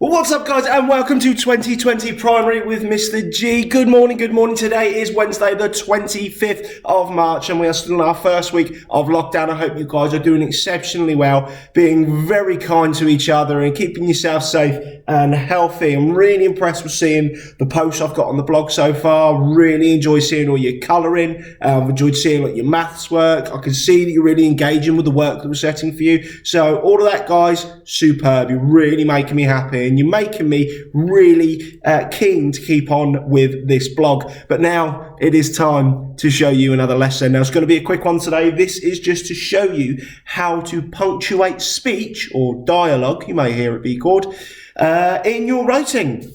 Well, what's up, guys, and welcome to 2020 Primary with Mr. G. Good morning, good morning. Today is Wednesday, the 25th of March, and we are still in our first week of lockdown. I hope you guys are doing exceptionally well, being very kind to each other and keeping yourself safe and healthy. I'm really impressed with seeing the posts I've got on the blog so far. Really enjoy seeing all your colouring. I've enjoyed seeing your maths work. I can see that you're really engaging with the work that we're setting for you. So all of that, guys, superb. You're really making me happy. And you're making me really keen to keep on with this blog. But now it is time to show you another lesson. Now, it's going to be a quick one today. This is just to show you how to punctuate speech, or dialogue, you may hear it be called, in your writing.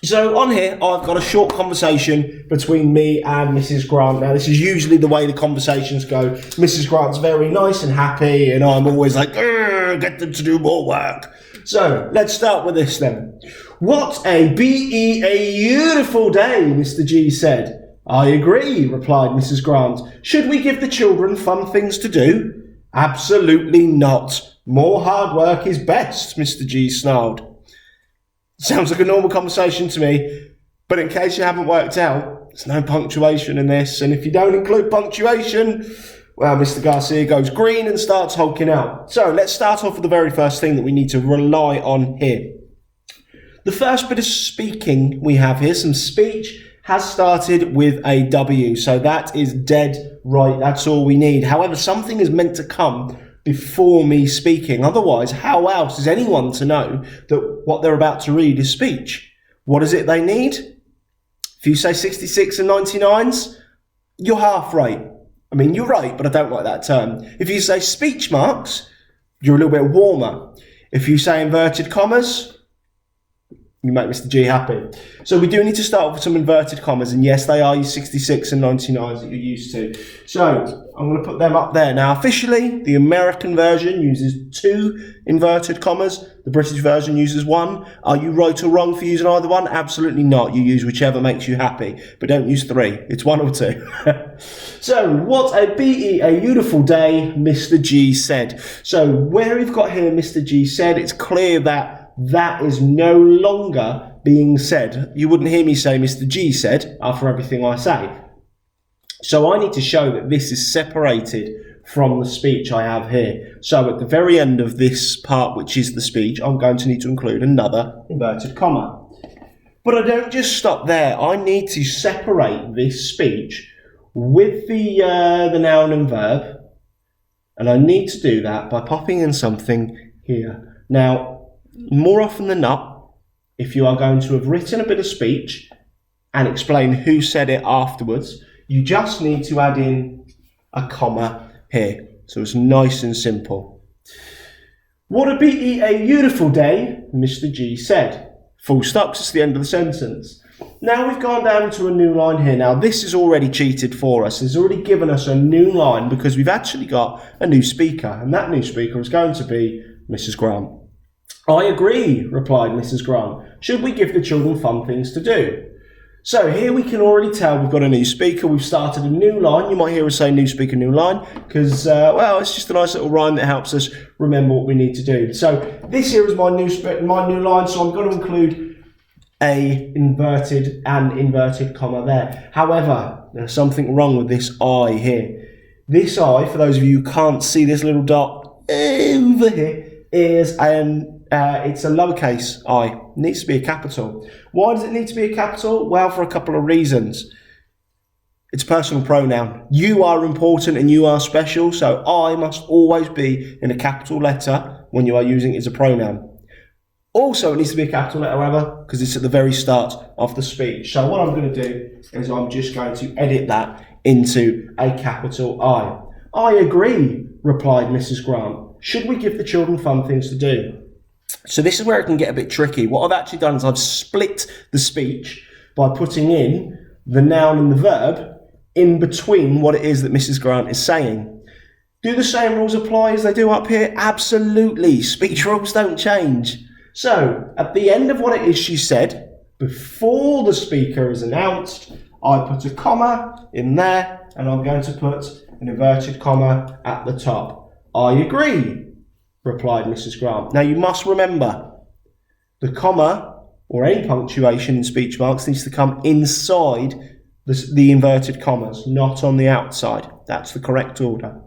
So on here, I've got a short conversation between me and Mrs. Grant. Now, this is usually the way the conversations go. Mrs. Grant's very nice and happy, and I'm always like, get them to do more work. So let's start with this then. What a beautiful day, Mr. G said. I agree, replied Mrs. Grant. Should we give the children fun things to do? Absolutely not. More hard work is best, Mr. G snarled. Sounds like a normal conversation to me, but in case you haven't worked out, there's no punctuation in this, and if you don't include punctuation, well, Mr. Garcia goes green and starts hulking out. So let's start off with the very first thing that we need to rely on here. The first bit of speaking we have here, some speech, has started with a W, so that is dead right. That's all we need. However, something is meant to come before me speaking. Otherwise, how else is anyone to know that what they're about to read is speech? What is it they need? If you say 66 and 99s, you're half right. I mean, you're right, but I don't like that term. If you say speech marks, you're a little bit warmer. If you say inverted commas, you make Mr. G happy. So we do need to start with some inverted commas, and yes, they are your 66 and 99s that you're used to. So I'm going to put them up there. Now, officially, the American version uses 2 inverted commas. The British version uses 1. Are you right or wrong for using either one? Absolutely not. You use whichever makes you happy, but don't use 3. It's 1 or 2. So, what a beautiful day, Mr. G said. So, where we've got here, Mr. G said, it's clear that that is no longer being said. You wouldn't hear me say Mr. G said after everything I say. So I need to show that this is separated from the speech I have here. So at the very end of this part, which is the speech, I'm going to need to include another inverted comma. But I don't just stop there. I need to separate this speech with the noun and verb. And I need to do that by popping in something here. Now, more often than not, if you are going to have written a bit of speech and explain who said it afterwards, you just need to add in a comma here. So it's nice and simple. What a beautiful day, Mr. G said. Full stop, it's the end of the sentence. Now we've gone down to a new line here. Now this is already cheated for us. It's already given us a new line because we've actually got a new speaker. And that new speaker is going to be Mrs. Grant. I agree, replied Mrs. Grant. Should we give the children fun things to do? So here we can already tell we've got a new speaker. We've started a new line. You might hear us say new speaker, new line, because, well, it's just a nice little rhyme that helps us remember what we need to do. So this here is my new line, so I'm going to include a inverted comma there. However, there's something wrong with this I here. This I, for those of you who can't see this little dot over here, is it's a lowercase I. It needs to be a capital. Why does it need to be a capital? Well, for a couple of reasons. It's a personal pronoun. You are important and you are special, so I must always be in a capital letter when you are using it as a pronoun. Also, it needs to be a capital letter, however, because it's at the very start of the speech. So what I'm going to do is I'm just going to edit that into a capital I. I agree, replied Mrs. Grant. Should we give the children fun things to do? So this is where it can get a bit tricky. What I've actually done is I've split the speech by putting in the noun and the verb in between what it is that Mrs. Grant is saying. Do the same rules apply as they do up here? Absolutely. Speech rules don't change. So at the end of what it is she said, before the speaker is announced, I put a comma in there and I'm going to put an inverted comma at the top. I agree, replied Mrs. Grant. Now you must remember, the comma or any punctuation in speech marks needs to come inside the inverted commas, not on the outside. That's the correct order.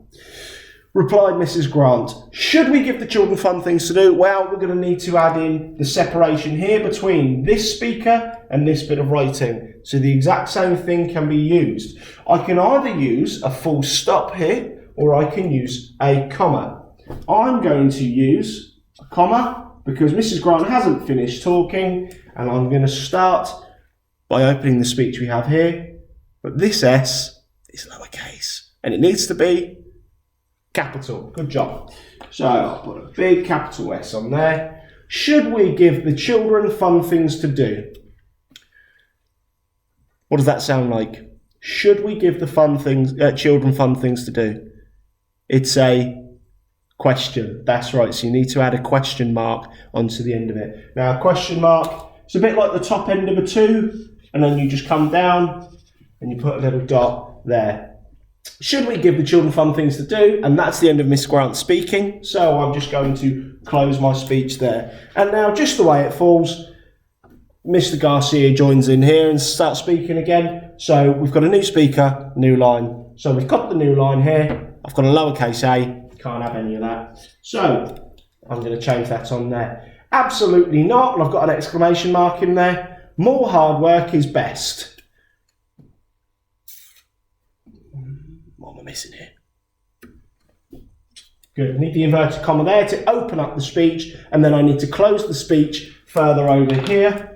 Replied Mrs. Grant, should we give the children fun things to do? Well, we're going to need to add in the separation here between this speaker and this bit of writing. So the exact same thing can be used. I can either use a full stop here or I can use a comma. I'm going to use a comma because Mrs. Grant hasn't finished talking, and I'm going to start by opening the speech we have here. But this S is lowercase and it needs to be capital. Good job. So I'll put a big capital S on there. Should we give the children fun things to do? What does that sound like? Should we give the children fun things to do? It's a question. That's right. So you need to add a question mark onto the end of it. Now, a question mark, it's a bit like the top end of a 2, and then you just come down and you put a little dot there. Should we give the children fun things to do? And that's the end of Miss Grant speaking. So I'm just going to close my speech there. And now, just the way it falls, Mr. Garcia joins in here and starts speaking again. So we've got a new speaker, new line. So we've got the new line here. I've got a lowercase a. Can't have any of that. So I'm going to change that on there. Absolutely not. And I've got an exclamation mark in there. More hard work is best. What am I missing here? Good. I need the inverted comma there to open up the speech, and then I need to close the speech further over here.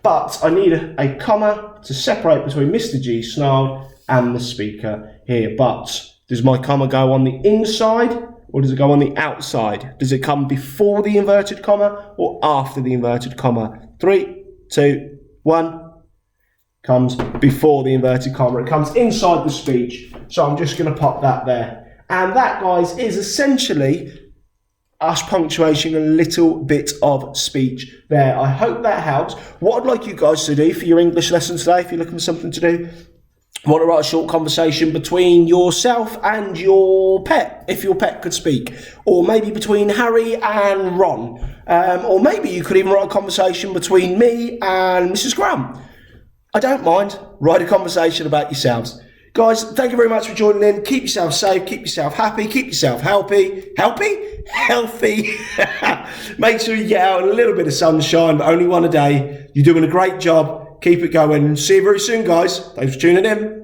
But I need a comma to separate between Mr. G snarled and the speaker here. But does my comma go on the inside or does it go on the outside? Does it come before the inverted comma or after the inverted comma? 3, 2, 1. Comes before the inverted comma. It comes inside the speech. So I'm just going to pop that there. And that, guys, is essentially us punctuating a little bit of speech there. I hope that helps. What I'd like you guys to do for your English lesson today, if you're looking for something to do, I want to write a short conversation between yourself and your pet, if your pet could speak. Or maybe between Harry and Ron. Or maybe you could even write a conversation between me and Mrs. Graham. I don't mind. Write a conversation about yourselves. Guys, thank you very much for joining in. Keep yourself safe, keep yourself happy, keep yourself healthy. Make sure you get out in a little bit of sunshine, but only one a day. You're doing a great job. Keep it going. See you very soon, guys. Thanks for tuning in.